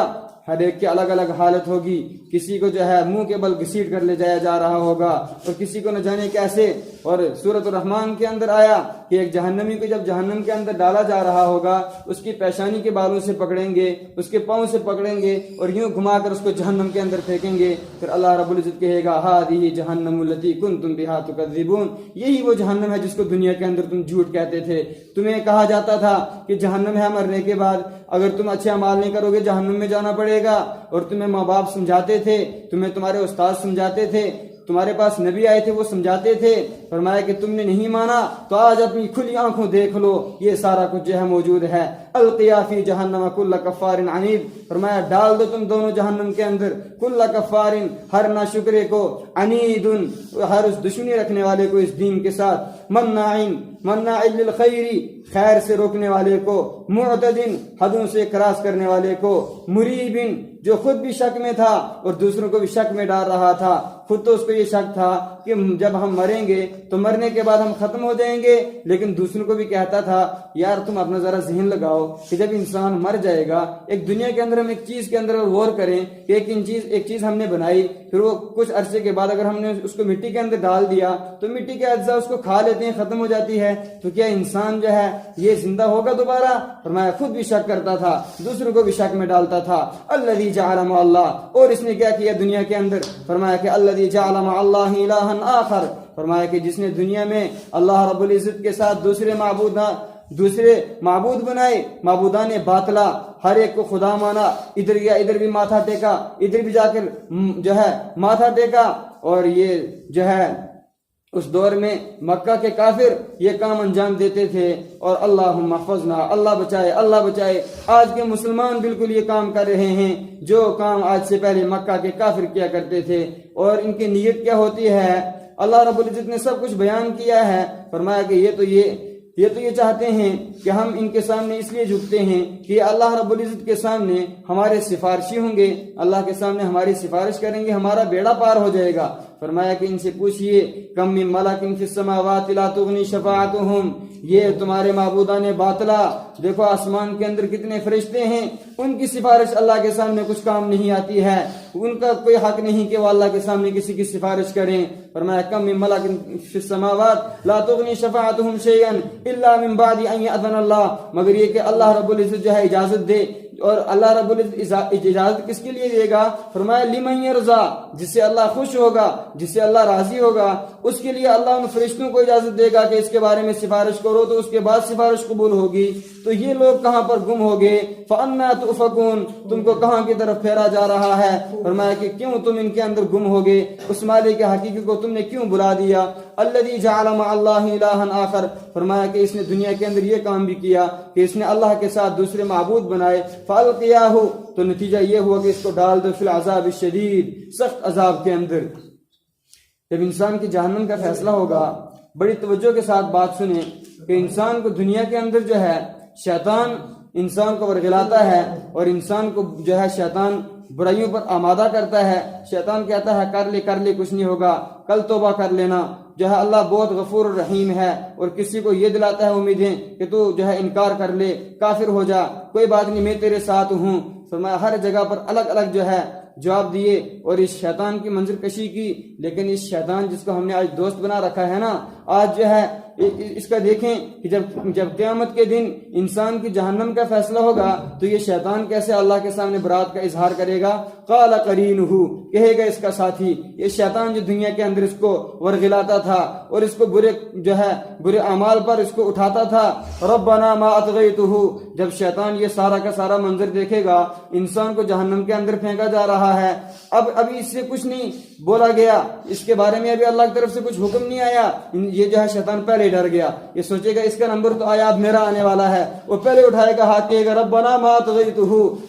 ہر ایک کی الگ الگ حالت ہوگی. کسی کو جو ہے منہ کے بل گھسیٹ کر لے جایا جا رہا ہوگا، اور کسی کو نہ جانے کیسے. اور سورۃ الرحمن کے اندر آیا کہ ایک جہنمی کو جب جہنم کے اندر ڈالا جا رہا ہوگا اس کی پیشانی کے بالوں سے پکڑیں گے، اس کے پاؤں سے پکڑیں گے اور یوں گھما کر اس کو جہنم کے اندر پھینکیں گے، پھر اللہ رب العزت کہے گا ہذہ جہنم التی کنتم بہا تکذبون، یہی وہ جہنم ہے جس کو دنیا کے اندر تم جھوٹ کہتے تھے۔ تمہیں کہا جاتا تھا کہ جہنم ہے، مرنے کے بعد اگر تم اچھے اعمال نہیں کرو گے جہنم میں جانا پڑے گا، اور تمہیں ماں باپ سمجھاتے تھے، تمہیں تمہارے استاد سمجھاتے تھے، تمہارے پاس نبی آئے تھے وہ سمجھاتے تھے، فرمایا کہ تم نے نہیں مانا تو آج اپنی کھلی آنکھوں دیکھ لو، یہ سارا کچھ جو ہے موجود ہے۔ القیا فی جہنم کل کفار عنید، فرمایا ڈال دو تم دونوں جہنم کے اندر، کل کفار ہر ناشکرے کو، عنید ہر اس دشمنی رکھنے والے کو اس دین کے ساتھ، مناع للخیر خیر سے روکنے والے کو، معتد حدوں سے کراس کرنے والے کو، مریب جو خود بھی شک میں تھا اور دوسروں کو بھی شک میں ڈال رہا تھا، خود تو اس کو یہ شک تھا کہ جب ہم مریں گے تو مرنے کے بعد ہم ختم ہو جائیں گے، لیکن دوسروں کو بھی کہتا تھا یار تم اپنا ذرا ذہن لگاؤ کہ جب انسان مر جائے گا، ایک دنیا کے اندر ہم ایک چیز کے اندر غور کریں کہ ایک چیز ہم نے بنائی، پھر وہ کچھ عرصے کے بعد اگر ہم نے اس کو مٹی کے اندر ڈال دیا تو مٹی کے اجزاء اس کو کھا لیتے ہیں، ختم ہو جاتی ہے، تو کیا انسان جو ہے یہ زندہ ہوگا دوبارہ؟ فرمایا خود بھی شک کرتا تھا، دوسروں کو بھی شک میں ڈالتا تھا۔ الذی جعل مع اللہ، اور اس نے کیا کیا دنیا کے اندر؟ فرمایا کہ الذی جعل مع اللہ الہا آخر، فرمایا کہ جس نے دنیا میں اللہ رب العزت کے ساتھ دوسرے معبود بنائے، معبودان باطلا، ہر ایک کو خدا مانا، ادھر گیا ادھر بھی ماتھا ٹیکا، ادھر بھی جا کر جو ہے ماتھا ٹیکا، اور یہ جو ہے اس دور میں مکہ کے کافر یہ کام انجام دیتے تھے، اور اللہم احفظنا، اللہ بچائے اللہ بچائے۔ آج کے مسلمان بالکل یہ کام کر رہے ہیں جو کام آج سے پہلے مکہ کے کافر کیا کرتے تھے، اور ان کی نیت کیا ہوتی ہے؟ اللہ رب العزت نے سب کچھ بیان کیا ہے، فرمایا کہ یہ تو یہ چاہتے ہیں کہ ہم ان کے سامنے اس لیے جھکتے ہیں کہ اللہ رب العزت کے سامنے ہمارے سفارشی ہوں گے، اللہ کے سامنے ہماری سفارش کریں گے، ہمارا بیڑا پار ہو جائے گا۔ فرمایا کہ ان سے پوچھئے کم من ملک فی السماوات لا تغنی شفاعتهم، یہ تمہارے معبودان باطلا، دیکھو آسمان کے اندر کتنے فرشتے ہیں، ان کی سفارش اللہ کے سامنے کچھ کام نہیں آتی ہے، ان کا کوئی حق نہیں کہ وہ اللہ کے سامنے کسی کی سفارش کریں۔ فرمایا کم من ملک فی السماوات لا تغنی شفاعتهم شیئا الا من بعد ان یأذن اللہ، مگر یہ کہ اللہ رب العزت جو ہے اجازت دے، اور اللہ رب العزت اجازت کس کے لیے دے گا؟ فرمایا لمن یرضا، جس سے اللہ خوش ہوگا، جس سے اللہ راضی ہوگا، اس کے لیے اللہ ان فرشتوں کو اجازت دے گا کہ اس کے بارے میں سفارش کرو، تو اس کے بعد سفارش قبول ہوگی۔ تو یہ لوگ کہاں پر گم ہو گئے؟ فَأَنَّا تُؤْفَكُونَ، تم کو کہاں کی طرف پھیرا جا رہا ہے؟ فرمایا کہ کیوں تم ان کے اندر گم ہو گئے، اس مالک حقیقی کو تم نے کیوں بلا دیا؟ الذی جعل مع اللہ الہا آخر، فرمایا کہ اس نے دنیا کے اندر یہ کام بھی کیا کہ اس نے اللہ کے ساتھ دوسرے معبود بنائے، فَأَلْقِيَاهُ، تو نتیجہ یہ ہوا کہ اس کو ڈال دو فی العذاب الشدید، سخت عذاب کے اندر۔ جب انسان کی جہنم کا فیصلہ ہوگا، بڑی توجہ کے ساتھ بات سنیں کہ انسان کو دنیا کے اندر جو ہے شیطان انسان کو ورگلاتا ہے، اور انسان کو جو ہے شیطان برائیوں پر آمادہ کرتا ہے۔ شیطان کہتا ہے کر لے کچھ نہیں ہوگا، کل توبہ کر لینا، جو ہے اللہ بہت غفور الرحیم ہے، اور کسی کو یہ دلاتا ہے امیدیں کہ تو جو ہے انکار کر لے، کافر ہو جا، کوئی بات نہیں میں تیرے ساتھ ہوں۔ فرمایا ہر جگہ پر الگ الگ جو ہے جواب دیے اور اس شیطان کی منظر کشی کی، لیکن اس شیطان جس کو ہم نے آج دوست بنا رکھا ہے نا، آج جو ہے اس کا دیکھیں کہ جب قیامت کے دن انسان کی جہنم کا فیصلہ ہوگا تو یہ شیطان کیسے اللہ کے سامنے برات کا اظہار کرے گا؟ قال قرینہ، کہے گا اس کا ساتھی، یہ شیطان جو دنیا کے اندر اس کو ورغلاتا تھا اور اس کو برے اعمال پر اس کو اٹھاتا تھا، ربنا ما اطغیتہ، جب شیطان یہ سارا کا سارا منظر دیکھے گا، انسان کو جہنم کے اندر پھینکا جا رہا ہے، ابھی اس سے کچھ نہیں بولا گیا، اس کے بارے میں ابھی اللہ کی طرف سے کچھ حکم نہیں آیا، یہ جو ہے شیطان پہلے ڈر گیا، یہ سوچے گا اس کا نمبر تو آیا اب میرا آنے والا ہے، وہ پہلے اٹھائے گا ہاتھ، کہے گا ربنا ما اطغیتہ،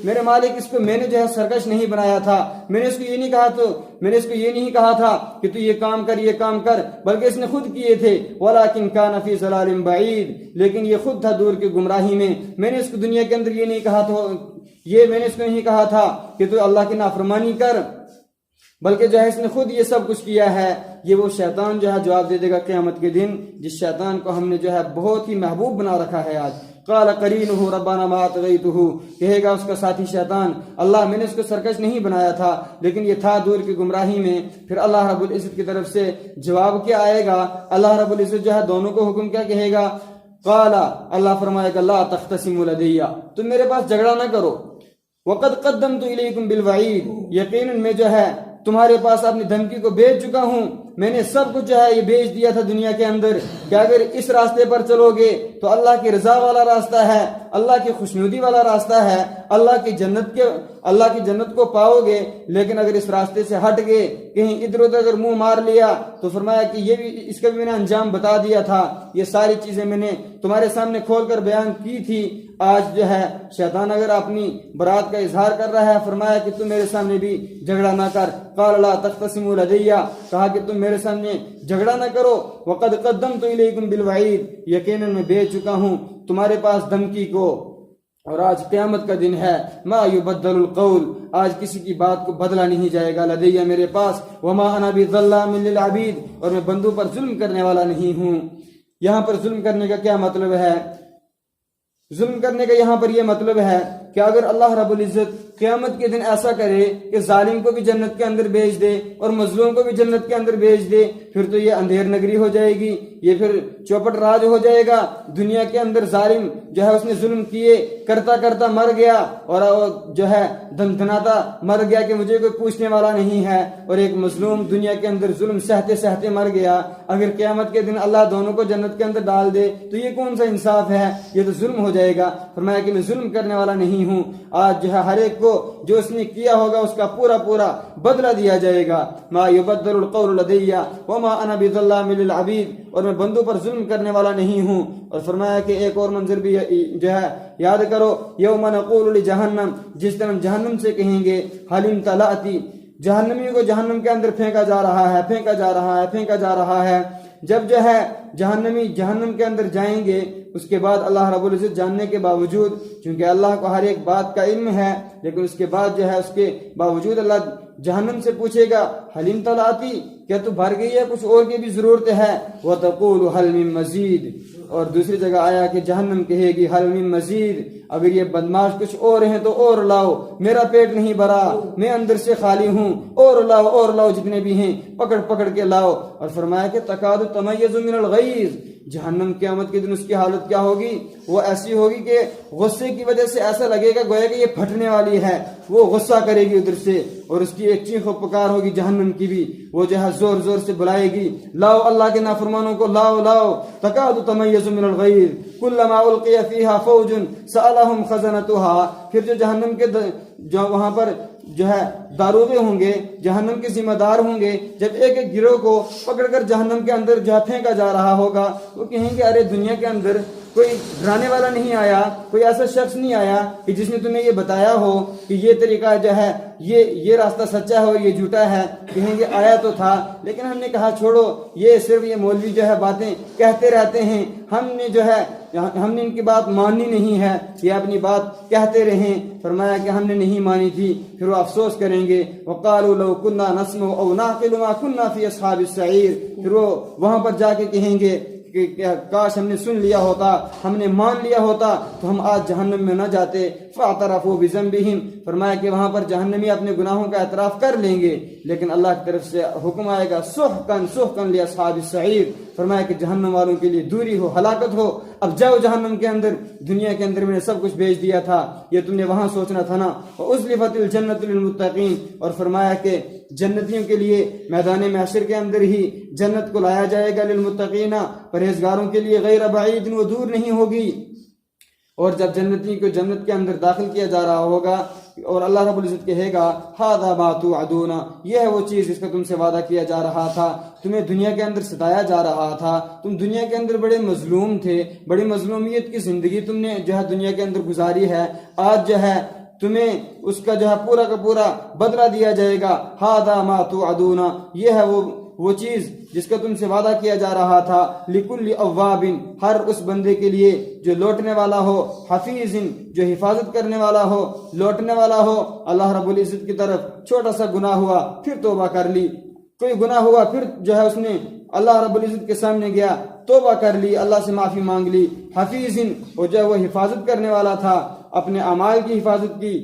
میرے مالک اس کو میں نے جو ہے سرکش نہیں بنایا تھا، میں نے اس کو یہ نہیں کہا تھا کہ تو یہ کام کر، بلکہ اس نے خود کیے تھے، ولکن کان فی ضلال بعید، لیکن یہ خود تھا دور کی گمراہی میں نے اس کو دنیا کے اندر یہ نہیں کہا تھا کہ تو اللہ کی نافرمانی کر، بلکہ جو ہے اس نے خود یہ سب کچھ کیا ہے۔ یہ وہ شیطان جو ہے جواب دے دے گا قیامت کے دن، جس شیطان کو ہم نے جو ہے بہت ہی محبوب بنا رکھا ہے آج۔ قال قرینہ ربنا ما اطغیتہ، کہے گا اس کا ساتھی شیطان، اللہ میں نے اس کو سرکش نہیں بنایا تھا، لیکن یہ تھا دور کی گمراہی میں۔ پھر اللہ رب العزت کی طرف سے جواب کیا آئے گا؟ اللہ رب العزت جو ہے دونوں کو حکم کیا کہے گا؟ قال اللہ فرمائے گا لا تختصموا لدی تم میرے پاس جھگڑا نہ کرو، وقد قدمت الیکم بالوعید یقیناً میں جو ہے تمہارے پاس اپنی دھمکی کو بھیج چکا ہوں، میں نے سب کچھ جو ہے یہ بھیج دیا تھا دنیا کے اندر کہ اگر اس راستے پر چلو گے تو اللہ کی رضا والا راستہ ہے، اللہ کی خوشنودی والا راستہ ہے، اللہ کی جنت کو پاؤ گے، لیکن اگر اس راستے سے ہٹ گئے کہیں ادھر ادھر اگر منہ مار لیا تو فرمایا کہ یہ بھی اس کا بھی میں نے انجام بتا دیا تھا، یہ ساری چیزیں میں نے تمہارے سامنے کھول کر بیان کی تھی۔ آج جو ہے شیطان اگر اپنی برات کا اظہار کر رہا ہے، فرمایا کہ تم میرے سامنے بھی جھگڑا نہ کر، قال لا تختصموا لدی کہا کہ تم میرے سامنے جھگڑا نہ کرو، وقد قدمت الیکم بالوعید یقیناً میں بھیج چکا ہوں تمہارے پاس دھمکی کو۔ اور آج قیامت کا دن ہے، ما یبدل القول آج کسی کی بات کو بدلا نہیں جائے گا، لدی میرے پاس، وما انا بظلام للعبید اور میں بندوں پر ظلم کرنے والا نہیں ہوں۔ یہاں پر ظلم کرنے کا کیا مطلب ہے؟ ظلم کرنے کا یہاں پر یہ مطلب ہے کہ اگر اللہ رب العزت قیامت کے دن ایسا کرے کہ ظالم کو بھی جنت کے اندر بھیج دے اور مظلوم کو بھی جنت کے اندر بھیج دے، پھر تو یہ اندھیر نگری ہو جائے گی، یہ پھر چوپٹ راج ہو جائے گا۔ دنیا کے اندر ظالم جو ہے اس نے ظلم کیے کرتا کرتا مر گیا اور جو ہے دھناتا مر گیا کہ مجھے کوئی پوچھنے والا نہیں ہے، اور ایک مظلوم دنیا کے اندر ظلم سہتے سہتے مر گیا۔ اگر قیامت کے دن اللہ دونوں کو جنت کے اندر ڈال دے تو یہ کون سا انصاف ہے؟ یہ تو ظلم ہو جائے گا۔ فرمایا کہ میں ظلم کرنے والا نہیں ہوں، آج جو ہے ہر ایک کو جو اس نے کیا ہوگا اس کا پورا پورا بدلہ دیا جائے گا۔ ما یبدل القول لدی وما انا بظلام للعبید اور میں بندوں پر ظلم کرنے والا نہیں ہوں۔ اور فرمایا کہ ایک اور منظر بھی جو ہے یاد کرو، یوم نقول لجہنم جس دن ہم جہنم سے کہیں گے حل امتلأتی، جہنمیوں کو جہنم کے اندر پھینکا جا رہا ہے، پھینکا جا رہا ہے، پھینکا جا رہا ہے۔ جب جو ہے جہنمی جہنم کے اندر جائیں گے اس کے بعد اللہ رب العزت جاننے کے باوجود، چونکہ اللہ کو ہر ایک بات کا علم ہے، لیکن اس کے بعد جو ہے اس کے باوجود اللہ جہنم سے پوچھے گا حل امتلأتی کیا تو بھر گئی ہے، کچھ اور کی بھی ضرورت ہے؟ وتقول حل من مزید اور دوسری جگہ آیا کہ جہنم کہے گی حل من مزید اگر یہ بدماش کچھ اور ہیں تو اور لاؤ، میرا پیٹ نہیں بھرا، میں اندر سے خالی ہوں، اور لاؤ جتنے بھی ہیں پکڑ پکڑ کے لاؤ۔ اور فرمایا کہ تکاد تمیز من الغیظ جہنم قیامت کے دن اس کی حالت کیا ہوگی؟ وہ ایسی ہوگی کہ غصے کی وجہ سے ایسا لگے گا گویا کہ یہ پھٹنے والی ہے، وہ غصہ کرے گی ادھر سے، اور اس کی ایک چیخ و پکار ہوگی جہنم کی بھی، وہ جو ہے زور زور سے بلائے گی لاؤ اللہ کے نافرمانوں کو، لاؤ تکاد تمیز من الغیظ کلما القی فیہا فوج سألہم خزنتها پھر جو جہنم کے جو وہاں پر جو ہے داروغے ہوں گے، جہنم کے ذمہ دار ہوں گے، جب ایک ایک گروہ کو پکڑ کر جہنم کے اندر جو ہے پھینکا جا رہا ہوگا، وہ کہیں گے ارے دنیا کے اندر کوئی ڈرانے والا نہیں آیا، کوئی ایسا شخص نہیں آیا کہ جس نے تمہیں یہ بتایا ہو کہ یہ طریقہ جو ہے یہ راستہ سچا ہے اور یہ جھوٹا ہے؟ کہیں گے آیا تو تھا لیکن ہم نے کہا چھوڑو، یہ صرف یہ مولوی جو ہے باتیں کہتے رہتے ہیں، ہم نے ان کی بات ماننی نہیں ہے، یہ اپنی بات کہتے رہیں۔ فرمایا کہ ہم نے نہیں مانی تھی، پھر وہ افسوس کریں گے وقالوا لو كنا نسمع او نعقل ما كنا في اصحاب السعير پھر وہ وہاں پر جا کے کہیں گے کہ کاش ہم نے سن لیا ہوتا، ہم نے مان لیا ہوتا تو ہم آج جہنم میں نہ جاتے۔ فاعترفوا بذنبهم فرمایا کہ وہاں پر جہنمی اپنے گناہوں کا اعتراف کر لیں گے، لیکن اللہ کی طرف سے حکم آئے گا سحقا لاصحاب السعیر، فرمایا کہ جہنم والوں کے لیے دوری ہو، ہلاکت ہو، اب جاؤ جہنم کے اندر، دنیا کے اندر میں نے سب کچھ بھیج دیا تھا، یہ تم نے وہاں سوچنا تھا نا۔ وازلفت الجنۃ للمتقین اور فرمایا کہ جنتیوں کے لیے میدان محشر کے اندر ہی جنت کو لایا جائے گا، للمتقین پرہیزگاروں کے لیے، غیر بعید وہ دور نہیں ہوگی۔ اور جب جنتی کو جنت کے اندر داخل کیا جا رہا ہوگا اور اللہ رب العزت کہے گا ھذا ما توعدون، یہ ہے وہ چیز جس کا تم سے وعدہ کیا جا رہا تھا، تمہیں دنیا کے اندر ستایا جا رہا تھا، تم دنیا کے اندر بڑے مظلوم تھے، بڑی مظلومیت کی زندگی تم نے جو ہے دنیا کے اندر گزاری ہے، آج جو ہے تمہیں اس کا جو ہے پورا کا پورا بدلہ دیا جائے گا۔ ھذا ما توعدون، یہ ہے وہ چیز جس کا تم سے وعدہ کیا جا رہا تھا۔ لکل اواب، ہر اس بندے کے لیے جو لوٹنے والا ہو، حفیظ جو حفاظت کرنے والا ہو، لوٹنے والا ہو اللہ رب العزت کی طرف۔ چھوٹا سا گناہ ہوا پھر توبہ کر لی، کوئی گناہ ہوا پھر جو ہے اس نے اللہ رب العزت کے سامنے گیا، توبہ کر لی، اللہ سے معافی مانگ لی۔ حفیظ وہ جو ہے وہ حفاظت کرنے والا تھا، اپنے اعمال کی حفاظت کی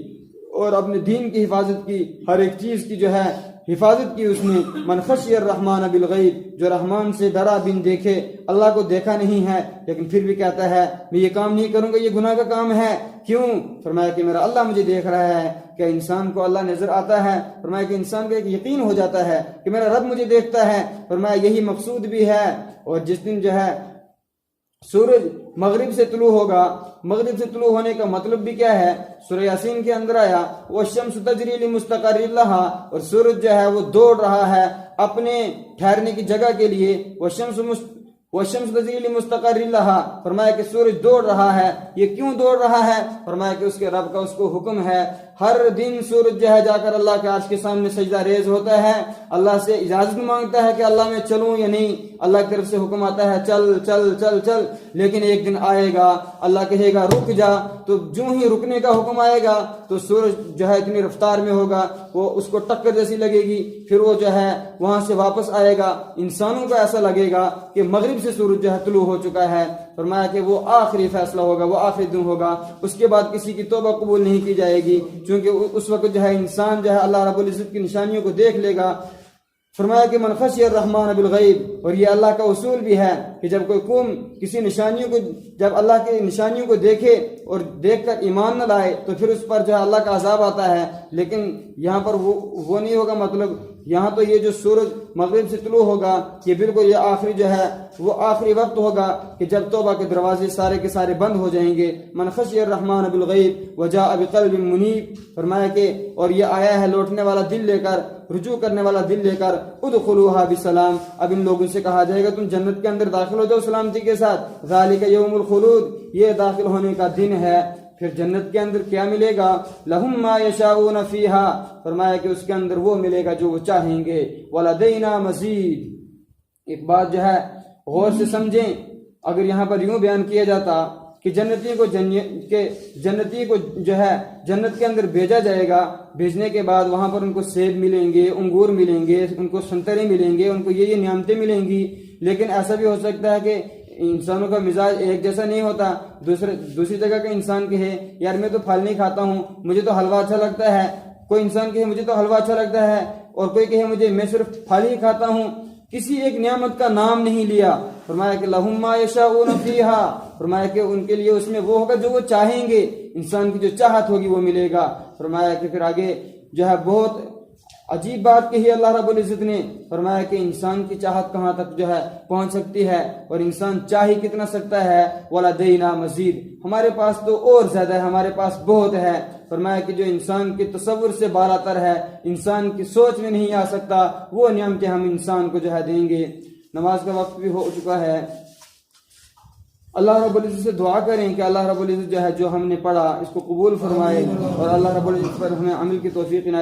اور اپنے دین کی حفاظت کی، ہر ایک چیز کی جو ہے حفاظت کی اس نے. من خشی الرحمن بالغیب، جو رحمان سے ڈرا بن دیکھے، اللہ کو دیکھا نہیں ہے لیکن پھر بھی کہتا ہے میں یہ کام نہیں کروں گا، یہ گناہ کا کام ہے. کیوں؟ فرمایا کہ میرا اللہ مجھے دیکھ رہا ہے. کہ انسان کو اللہ نظر آتا ہے. فرمایا کہ انسان کو ایک یقین ہو جاتا ہے کہ میرا رب مجھے دیکھتا ہے. فرمایا یہی مقصود بھی ہے. اور جس دن جو ہے سورج مغرب سے طلوع ہوگا، مغرب سے طلوع ہونے کا مطلب بھی کیا ہے؟ سورہ یاسین کے اندر آیا وَالشَّمْسُ تَجْرِي لِمُسْتَقَرٍّ لَهَا، اور سورج جو ہے وہ دوڑ رہا ہے اپنے ٹھہرنے کی جگہ کے لیے. وَالشَّمْسُ تَجْرِي لِمُسْتَقَرٍّ لَهَا، فرمایا کہ سورج دوڑ رہا ہے. یہ کیوں دوڑ رہا ہے؟ فرمایا کہ اس کے رب کا اس کو حکم ہے. ہر دن سورج جو ہے جا کر اللہ کے عرش کے سامنے سجدہ ریز ہوتا ہے، اللہ سے اجازت مانگتا ہے کہ اللہ میں چلوں یا نہیں. اللہ کی طرف سے حکم آتا ہے چل چل چل چل. لیکن ایک دن آئے گا اللہ کہے گا رک جا، تو جو ہی رکنے کا حکم آئے گا تو سورج جو ہے اتنی رفتار میں ہوگا وہ اس کو ٹکر جیسی لگے گی، پھر وہ جو ہے وہاں سے واپس آئے گا. انسانوں کو ایسا لگے گا کہ مغرب سے سورج جو ہے طلوع ہو چکا ہے. فرمایا کہ وہ آخری فیصلہ ہوگا، وہ آخری دن ہوگا. اس کے بعد کسی کی توبہ قبول نہیں کی جائے گی، کیونکہ اس وقت جو ہے انسان جو ہے اللہ رب العزت کی نشانیوں کو دیکھ لے گا. فرمایا کہ من خشی الرحمن بالغیب، اور یہ اللہ کا اصول بھی ہے کہ جب کوئی قوم کسی نشانیوں کو، جب اللہ کی نشانیوں کو دیکھے اور دیکھ کر ایمان نہ لائے تو پھر اس پر جو ہے اللہ کا عذاب آتا ہے. لیکن یہاں پر وہ نہیں ہوگا. مطلب یہاں تو یہ جو سورج مغرب سے طلوع ہوگا یہ بالکل یہ آخری جو ہے وہ آخری وقت ہوگا کہ جب توبہ کے دروازے سارے کے سارے بند ہو جائیں گے. من خشی الرحمن بالغیب وجاء بقلب منیب، فرمایا کہ اور یہ آیا ہے لوٹنے والا دل لے کر، رجوع کرنے والا دل لے کر. ادخلوها بسلام، اب ان لوگوں سے کہا جائے گا تم جنت کے اندر داخل ہو جاؤ سلامتی کے ساتھ. ذالک یوم الخلود، یہ داخل ہونے کا دن ہے. پھر جنت کے اندر کیا ملے گا؟ لہم ما یشاؤون فیہا، فرمایا کہ اس کے اندر وہ ملے گا جو وہ چاہیں گے. ولدینا مزید، ایک بات جو ہے غور سے سمجھیں. اگر یہاں پر یوں بیان کیا جاتا کہ جنتی کو جو ہے جنت کے اندر بھیجا جائے گا، بھیجنے کے بعد وہاں پر ان کو سیب ملیں گے، انگور ملیں گے، ان کو سنترے ملیں گے، ان کو یہ نعمتیں ملیں گی. لیکن ایسا بھی ہو سکتا ہے کہ انسانوں کا مزاج ایک جیسا نہیں ہوتا. دوسری جگہ کا انسان کہے یار میں تو پھل نہیں کھاتا ہوں، مجھے تو حلوہ اچھا لگتا ہے. کوئی انسان کہے مجھے تو حلوہ اچھا لگتا ہے، اور کوئی کہے میں صرف پھل ہی کھاتا ہوں. کسی ایک نعمت کا نام نہیں لیا. فرمایا کہ لہم ما یشاؤون فیہا، فرمایا کہ ان کے لیے اس میں وہ ہوگا جو وہ چاہیں گے. انسان کی جو چاہت ہوگی وہ ملے گا. فرمایا کہ پھر آگے جو ہے بہت عجیب بات کہی اللہ رب العزت نے. فرمایا کہ انسان کی چاہت کہاں تک جو ہے پہنچ سکتی ہے، اور انسان چاہ ہی کتنا سکتا ہے. ولدینا مزید، ہمارے پاس تو اور زیادہ ہے، ہمارے پاس بہت ہے. فرمایا کہ جو انسان کے تصور سے بالاتر ہے، انسان کی سوچ میں نہیں آ سکتا، وہ نعمتیں ہم انسان کو جو ہے دیں گے. نماز کا وقت بھی ہو چکا ہے. اللہ رب العزت سے دعا کریں کہ اللہ رب العزت جو ہے جو ہم نے پڑھا اس کو قبول فرمائے، اور اللہ رب العزت پر ہمیں عمل کی توفیق عنایت